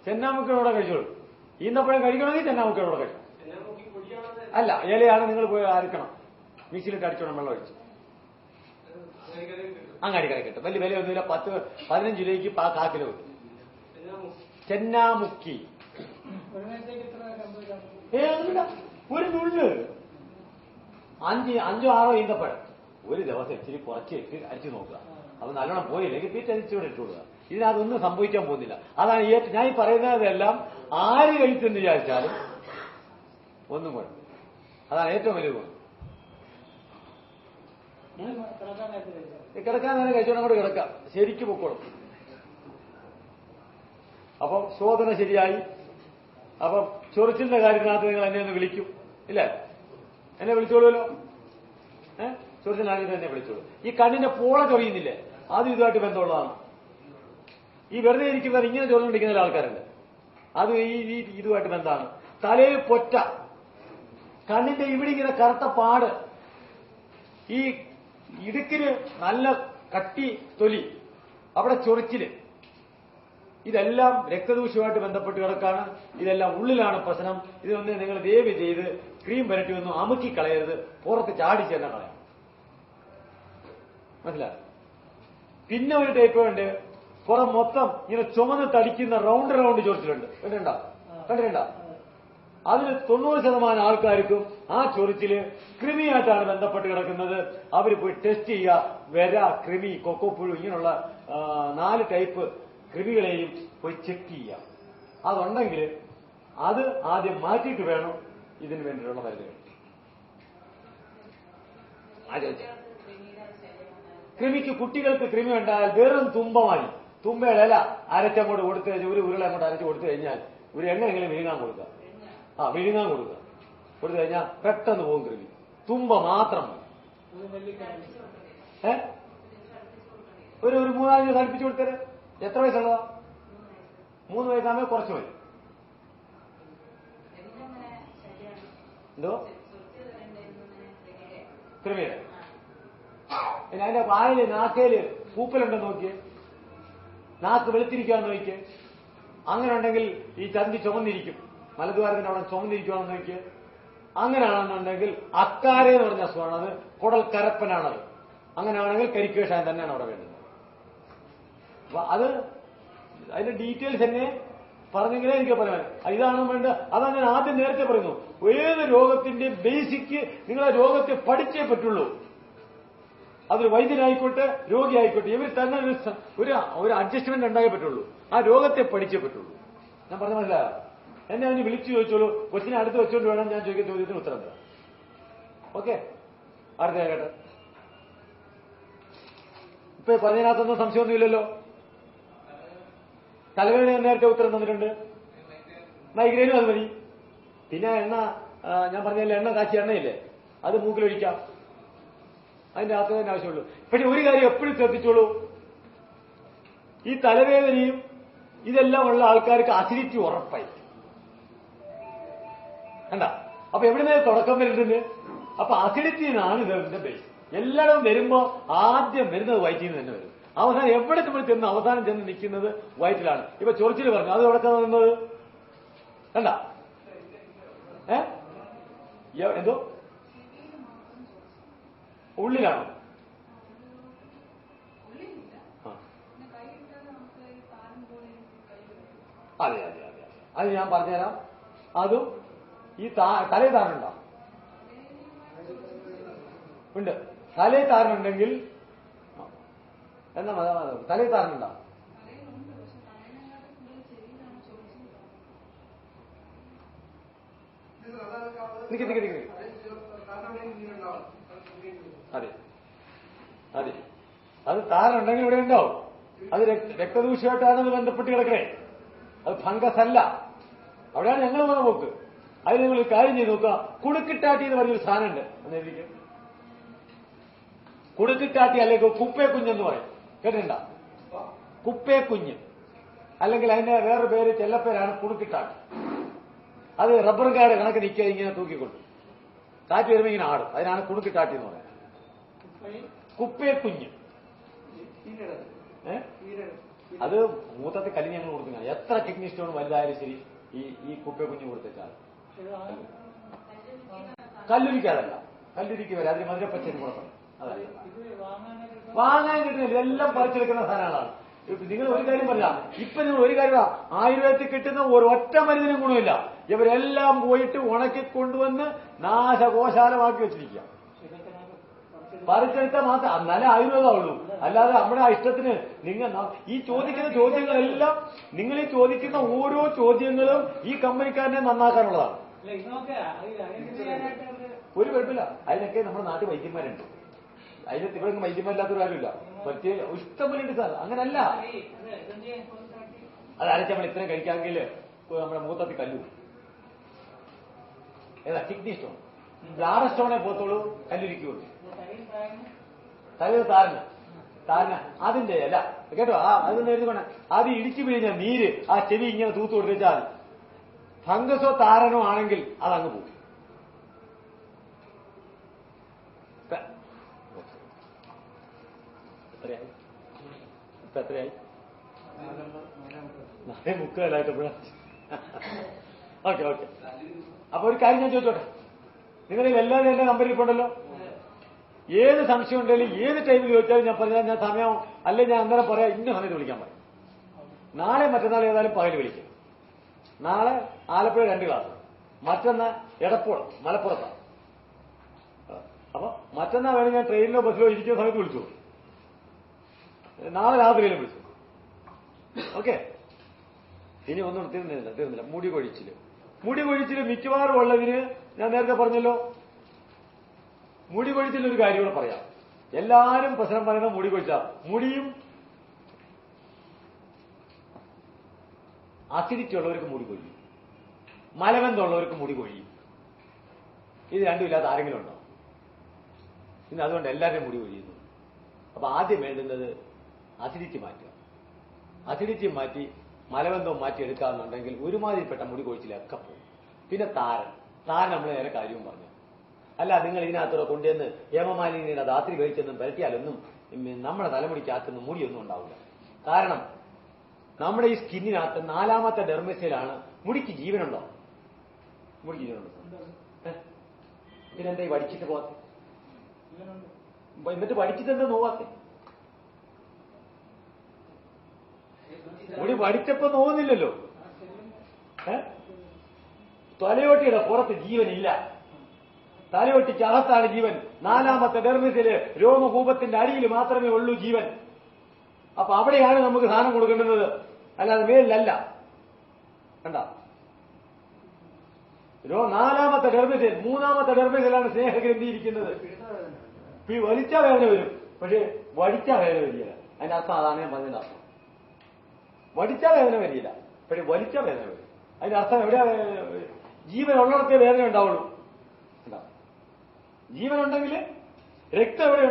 ചെന്നാമുക്കയോടെ കഴിച്ചോളൂ. ഈന്തപ്പഴം കഴിക്കണമെങ്കിൽ ചെന്നാമുക്കയോടെ കഴിക്കും. അല്ല, ഇലയാണ് നിങ്ങൾ പോയി അരക്കണം, മിക്സിയിലിട്ട് അടിച്ചോണം, വെള്ളം ഒഴിച്ച്. അങ്ങാടി കട കിട്ടും. വലിയ വിലയൊന്നുമില്ല, 10-15 രൂപയ്ക്ക് കാക്കിലോ കിട്ടും. ചെന്നാമുക്കി ഒരു നുള്ള് 5-6 ഈന്തപ്പഴം ഒരു ദിവസം ഇച്ചിരി കുറച്ച് അരിച്ചു നോക്കുക. അപ്പൊ നല്ലോണം പോയില്ലെങ്കിൽ പിറ്റരിച്ചുകൂടെ ഇട്ട് കൊടുക്കുക. ഇതിനകത്തൊന്നും സംഭവിക്കാൻ പോകുന്നില്ല. അതാണ് ഞാൻ ഈ പറയുന്നതെല്ലാം ആര് കഴിച്ചെന്ന് വിചാരിച്ചാലും ഒന്നും കുഴപ്പം. അതാണ് ഏറ്റവും വലിയ ഗുണം. കിടക്കാൻ നേരം കഴിച്ചോണ്ട് അങ്ങോട്ട് കിടക്കാം, ശരിക്കും പൊക്കോളും. അപ്പൊ ശോധന ശരിയായി. അപ്പൊ ചൊറിച്ചിലിന്റെ കാര്യത്തിനകത്ത് നിങ്ങൾ എന്നെ ഒന്ന് വിളിക്കും, ഇല്ലേ? എന്നെ വിളിച്ചോളൂല്ലോ. ചൊറിച്ചിലാണെങ്കിൽ എന്നെ വിളിച്ചോളൂ. ഈ കണ്ണിന്റെ പോള ചൊറിയുന്നില്ലേ, അത് ഇതുമായിട്ട് ബന്ധമുള്ളതാണ്. ഈ വെറുതെ ഇരിക്കുന്നവർ ഇങ്ങനെ ചൊറിഞ്ഞുകൊണ്ടിരിക്കുന്ന ആൾക്കാരുണ്ട്, അത് ഈ ഇതുമായിട്ട് ബന്ധമാണ്. തലയിൽ പൊറ്റ, കണ്ണിന്റെ ഇവിടെ ഇങ്ങനെ കറുത്ത പാട്, ഈ ഇടുക്കിന് നല്ല കട്ടി തൊലി, അവിടെ ചൊറിച്ചില്, ഇതെല്ലാം രക്തദൂഷ്യമായിട്ട് ബന്ധപ്പെട്ട് കിടക്കാണ്. ഇതെല്ലാം ഉള്ളിലാണ് പ്രശ്നം. ഇതൊന്ന് നിങ്ങൾ ദയവ് ചെയ്ത് ക്രീം പുരട്ടി ഒന്നും അമുക്കി കളയരുത്, പുറത്ത് ചാടിച്ച് തന്നെ കളയാം. മനസ്സിലായി? പിന്നെ ഒരു ടൈപ്പ് ഉണ്ട്, പുറം മൊത്തം ഇങ്ങനെ ചുമന്ന് തടിക്കുന്ന റൗണ്ട് ചൊറിച്ചിലുണ്ട്. കണ്ടിട്ടുണ്ടോ? അതിന് 90% ആൾക്കാർക്കും ആ ചൊറിച്ചില് കൃമിയായിട്ടാണ് ബന്ധപ്പെട്ട് കിടക്കുന്നത്. അവർ പോയി ടെസ്റ്റ് ചെയ്യുക. വര, കൃമി, കൊക്കോപ്പുഴു, ഇങ്ങനെയുള്ള 4 ടൈപ്പ് കൃമികളെയും പോയി ചെക്ക് ചെയ്യുക. അതുണ്ടെങ്കിൽ അത് ആദ്യം മാറ്റിയിട്ട് വേണം ഇതിന് വേണ്ടിയിട്ടുള്ള മരുന്നുകൾ. കൃമിക്ക്, കുട്ടികൾക്ക് കൃമി ഉണ്ടായാൽ വെറും തുമ്പമായി, തുമ്പയുടെ ഇല അരച്ചങ്ങോട്ട് കൊടുത്തു കഴിഞ്ഞാൽ, ഒരു ഉരുള അങ്ങോട്ട് അരച്ച് കൊടുത്തു കഴിഞ്ഞാൽ, ഒരു എങ്ങനെയെങ്കിലും വിഴുങ്ങാൻ കൊടുക്കുക. വിഴുങ്ങാൻ കൊടുക്കുക. കൊടുത്തു കഴിഞ്ഞാൽ പെട്ടെന്ന് പോകും കൃമി. തുമ്പ മാത്രം മതി. ഒരു 3-4 ദിവസം അടുപ്പിച്ചു കൊടുത്തത്. എത്ര വയസ്സുള്ളതാ? 3 വയസ്സാകുമ്പോൾ കുറച്ച് മതി. എന്തോ കൃമിയുടെ പിന്നെ അതിന്റെ വായില്, നാക്കയില് പൂപ്പലുണ്ടെന്ന് നോക്കിയേ, നാക്ക് വെളുത്തിരിക്കുകയെന്ന് നോക്കിയേ. അങ്ങനെ ഉണ്ടെങ്കിൽ ഈ ചന്തി ചുമന്നിരിക്കും, മലദ്വാരത്തിന്റെ അവിടെ ചുമന്നിരിക്കുകയാണെന്ന് നോക്കിയേ. അങ്ങനെയാണെന്നുണ്ടെങ്കിൽ അക്കാരെ എന്ന് പറഞ്ഞ അസുഖമാണത്, കുടൽ കരപ്പനാണത്. അങ്ങനെയാണെങ്കിൽ കരിക്കേഷാൻ തന്നെയാണ് അവിടെ വേണ്ടത്. അപ്പൊ അത് അതിന്റെ ഡീറ്റെയിൽസ് തന്നെ പറഞ്ഞെങ്കിലേ എനിക്ക് പറയാൻ. ഇതാണ് വേണ്ട. അതാണ് ഞാൻ ആദ്യം നേരത്തെ പറയുന്നു. ഏത് രോഗത്തിന്റെ ബേസിക് നിങ്ങൾ ആ രോഗത്തെ പഠിച്ചേ പറ്റുള്ളൂ. അതൊരു വൈദ്യനായിക്കോട്ടെ, രോഗിയായിക്കോട്ടെ, ഇവർ തന്നെ ഒരു അഡ്ജസ്റ്റ്മെന്റ് ഉണ്ടായേ പറ്റുള്ളൂ. ആ രോഗത്തെ പഠിച്ചേ പറ്റുള്ളൂ. ഞാൻ പറഞ്ഞ മനസ്സിലായോ? എന്നെ അതിന് വിളിച്ചു ചോദിച്ചോളൂ. കൊച്ചിനെ അടുത്ത് വെച്ചോണ്ട് വേണം ഞാൻ ചോദിക്കുന്ന ചോദ്യത്തിന് ഉത്തരം തരാം. ഓക്കെ, അടുത്ത കേട്ടെ. ഇപ്പൊ പറഞ്ഞതിനകത്തൊന്നും സംശയമൊന്നുമില്ലല്ലോ. തലവേദന നേരത്തെ ഉത്തരം തന്നിട്ടുണ്ട്. മൈഗ്രെയിനും അത് മതി. പിന്നെ എണ്ണ, ഞാൻ പറഞ്ഞല്ലേ, എണ്ണ കാച്ചിയ എണ്ണയില്ലേ, അത് മൂക്കിലൊഴിക്കാം. അതിന്റെ അകത്ത് തന്നെ ആവശ്യമുള്ളൂ. പക്ഷെ ഒരു കാര്യം എപ്പോഴും ശ്രദ്ധിച്ചോളൂ, ഈ തലവേദനയും ഇതെല്ലാം ഉള്ള ആൾക്കാർക്ക് അസിഡിറ്റി ഉറപ്പായി. കണ്ട? അപ്പൊ എവിടുന്നേ തുടക്കം വരുന്നത്? അപ്പൊ അസിഡിറ്റി എന്നാണ് ഇതിന്റെ ബേസ്. എല്ലായിടവും വരുമ്പോ ആദ്യം വരുന്നത് വയറ്റിൽ നിന്ന് തന്നെ വരും. അവസാനം എവിടെ ചെന്ന് അവസാനം ചെന്ന് നിൽക്കുന്നത് വയറ്റിലാണ്. ഇപ്പൊ ചൊറിച്ചിൽ പറഞ്ഞു, അത് എവിടെ നിന്നത്? കണ്ട? എന്തോ ഉള്ളിലാണോ? അതെ അതെ അതെ, അത് ഞാൻ പറഞ്ഞുതരാം. അതും ഈ തലയിൽ താരനുണ്ടോ? ഉണ്ട്. തലയിൽ താരനുണ്ടെങ്കിൽ എന്നാ തലയിൽ താരനുണ്ടോ? അതെ അതെ, അത് താരനുണ്ടെങ്കിൽ ഇവിടെ ഉണ്ടാവും. അത് രക്തദൂഷ്യമായിട്ടാണ് അത് ബന്ധപ്പെട്ട് കിടക്കണേ. അത് ഫംഗസ് അല്ല. അവിടെയാണ് ഞങ്ങൾ വന്ന പോക്ക്. അതിന് നിങ്ങൾ കാര്യം ചെയ്ത് നോക്കുക. കുടുക്കിട്ടാട്ടി എന്ന് പറഞ്ഞൊരു സാധനമുണ്ട്, അന്നെനിക്ക് കുടുക്കിട്ടാട്ടി അല്ലെങ്കിൽ കുപ്പേ കുഞ്ഞെന്ന് പറയും. കേട്ടിട്ടുണ്ടോ? കുപ്പേ കുഞ്ഞ്, അല്ലെങ്കിൽ അതിന്റെ വേറൊരു പേര്, ചെല്ലപ്പേരാണ് കുടുക്കിട്ടാട്ടി. അത് റബ്ബർ കാട് കണക്ക് നിൽക്കുക, ഇങ്ങനെ തൂക്കിക്കൊണ്ടു കാറ്റ് വരുമ്പോൾ ഇങ്ങനെ ആടും. അതിനാണ് കുടുക്കിട്ടാട്ടി എന്ന് പറയുന്നത്. കുപ്പേ കുഞ്ഞ്. അത് മൂത്രത്തിൽ കല്ലിന് ഞങ്ങൾ കൊടുക്കുന്ന എത്ര കിഡ്നി സ്റ്റോൺ വലുതായാലും ശരി ഈ കുപ്പയെ കുഞ്ഞു കൊടുത്തേച്ചാൽ കല്ലുരിക്കാതല്ല, കല്ലുരിക്ക് വരെ അതിന് മധുരപ്പച്ചന് കൊടുക്കണം. അതല്ല വാങ്ങാൻ കിട്ടുന്നില്ല, ഇതെല്ലാം പറിച്ചെടുക്കുന്ന സാധനങ്ങളാണ്. നിങ്ങൾ ഒരു കാര്യം പറയാം, ഇപ്പൊ നിങ്ങൾ ഒരു കാര്യം ആയുർവേദത്തിൽ കിട്ടുന്ന ഒരൊറ്റ മരുന്നിനും ഗുണമില്ല. ഇവരെല്ലാം പോയിട്ട് ഉണക്കി കൊണ്ടുവന്ന് നാശകോശാലമാക്കി വെച്ചിരിക്കുക. പറിച്ചെടുത്താൽ മാത്രം എന്നാലേ ആയുർവേദമുള്ളൂ. അല്ലാതെ നമ്മുടെ ഇഷ്ടത്തിന് നിങ്ങൾ ഈ ചോദിക്കുന്ന ചോദ്യങ്ങളെല്ലാം, നിങ്ങൾ ഈ ചോദിക്കുന്ന ഓരോ ചോദ്യങ്ങളും ഈ കമ്പനിക്കാരനെ നന്നാക്കാനുള്ളതാണ്. ഒരു കുഴപ്പമില്ല, അതിനൊക്കെ നമ്മുടെ നാട്ടിൽ വൈദ്യന്മാരുണ്ട്. അതിനകത്ത് ഇവിടെ വൈദ്യന്മാരില്ലാത്തൊരു കാര്യമില്ല. പ്രത്യേക ഇഷ്ടംപോലെയുണ്ട് സാർ. അങ്ങനല്ല, അത് അരച്ച് നമ്മൾ ഇത്രയും കഴിക്കാമെങ്കിൽ നമ്മുടെ മൂത്തത്തിൽ കല്ലു. ഏതാ കിഡ്നി സ്റ്റോൺ, ബ്ലാഡർ സ്റ്റോണെ പോത്തോളൂ, കല്ലിരിക്കുള്ളൂ. തലയിൽ താരന അതിന്റെ അല്ല കേട്ടോ. അതൊന്നും എഴുതിക്കൊണ്ട അത് ഇടിച്ചു പിഴിഞ്ഞ നീര് ആ ചെവി ഇങ്ങനെ തൂത്ത് കൊടുത്താൽ ഫംഗസോ താരനോ ആണെങ്കിൽ അതങ്ങ് പോകും. എത്രയായി? ഇപ്പൊ എത്രയായി? 4:30 ഓക്കെ ഓക്കെ. അപ്പൊ ഒരു കാര്യം ഞാൻ ചോദിച്ചോട്ടെ, നിങ്ങളിൽ എല്ലാവരും എന്റെ നമ്പറിൽ പോണ്ടല്ലോ. ഏത് സംശയം ഉണ്ടെങ്കിലും ഏത് ടൈമിൽ ചോദിച്ചാലും ഞാൻ പറഞ്ഞാൽ ഞാൻ സമയം അല്ലെങ്കിൽ ഞാൻ അന്നേരം പറയാം, ഇന്ന സമയത്ത് വിളിക്കാൻ പറയും. നാളെ മറ്റന്നാൾ ഏതായാലും പകൽ വിളിക്കും. നാളെ ആലപ്പുഴ 2 ക്ലാസ്, മറ്റന്നാ എടപ്പോളം മലപ്പുറത്താണ്. അപ്പൊ മറ്റന്നാ വേണം ഞാൻ ട്രെയിനിലോ ബസ്സിലോ ഇരിക്കുന്ന സമയത്ത് വിളിച്ചു, നാളെ രാത്രിയിലും വിളിച്ചു. ഓക്കെ. ഇനി ഒന്നും തീർന്നില്ല. മുടി കൊഴിച്ചില് മിക്കവാറും ഉള്ളതിന് ഞാൻ നേരത്തെ പറഞ്ഞല്ലോ. മുടി കൊഴിച്ചിലൊരു കാര്യം കൂടെ പറയാം. എല്ലാരും പ്രശ്നം പറയുന്ന മുടി കൊഴിച്ച മുടിയും അസിഡിറ്റി ഉള്ളവർക്ക് മുടി കൊഴിയും, മലബന്ധമുള്ളവർക്ക് മുടി കൊഴിയും. ഇത് രണ്ടും ഇല്ലാത്ത ആരെങ്കിലും ഉണ്ടോ? ഇന്ന് അതുകൊണ്ട് എല്ലാവരുടെയും മുടി കൊഴിയുന്നു. അപ്പൊ ആദ്യം വേണ്ടുന്നത് അസിഡിറ്റി മാറ്റുക. അസിഡിറ്റി മാറ്റി മലബന്ധവും മാറ്റി എടുക്കാമെന്നുണ്ടെങ്കിൽ ഒരുമാതിരിപ്പെട്ട മുടി കൊഴിച്ചിലൊക്കെ പോകും. പിന്നെ താരൻ നമ്മൾ നേരെ കാര്യവും പറഞ്ഞു. അല്ല, നിങ്ങൾ ഇതിനകത്തൂടെ കൊണ്ടുവന്ന് ഹേമമാലിനിയുടെ രാത്രി കഴിച്ചെന്നും പരട്ടിയാലൊന്നും നമ്മുടെ തലമുടിക്കകത്തുന്ന മുടിയൊന്നും ഉണ്ടാവില്ല. കാരണം നമ്മുടെ ഈ സ്കിന്നിനകത്ത് 4ാമത്തെ ഡെർമസിലാണ് മുടിക്ക് ജീവനുണ്ടോ? മുടിക്ക് ജീവനുണ്ടോ? പിന്നെന്താ ഈ വടിച്ചിട്ട് പോകാത്ത? എന്നിട്ട് വടിച്ചിട്ട് എന്താ നോവാത്തെ? മുടി വടിച്ചപ്പോ നോവുന്നില്ലല്ലോ. തലയോട്ടിയുടെ പുറത്ത് ജീവനില്ല, തലയൊട്ടിക്ക് അകത്താണ് ജീവൻ. 4ാമത്തെ ഡെർമിസില് രോമകൂപത്തിന്റെ അടിയിൽ മാത്രമേ ഉള്ളൂ ജീവൻ. അപ്പൊ അവിടെയാണ് നമുക്ക് സാധനം കൊടുക്കേണ്ടത്, അല്ലാതെ മേലിലല്ല. കണ്ട, 4ാമത്തെ ഡെർമിസിൽ 3ാമത്തെ ഡെർമിസിലാണ് സ്നേഹഗ്രന്ഥി ഇരിക്കുന്നത്. വലിച്ച വേദന വരും, പക്ഷെ വടിച്ച വേദന വരികയില്ല. അതിന്റെ അർത്ഥം അതാണ് ഞാൻ പറഞ്ഞതിന്റെ അർത്ഥം. വടിച്ച വേദന വരികയില്ല, പക്ഷെ വലിച്ച വേദന വരും. അതിന്റെ അർത്ഥം എവിടെയാ? ജീവനുള്ളിടത്തേ വേദന ഉണ്ടാവുള്ളൂ. ജീവനുണ്ടെങ്കിൽ രക്തം എവിടെ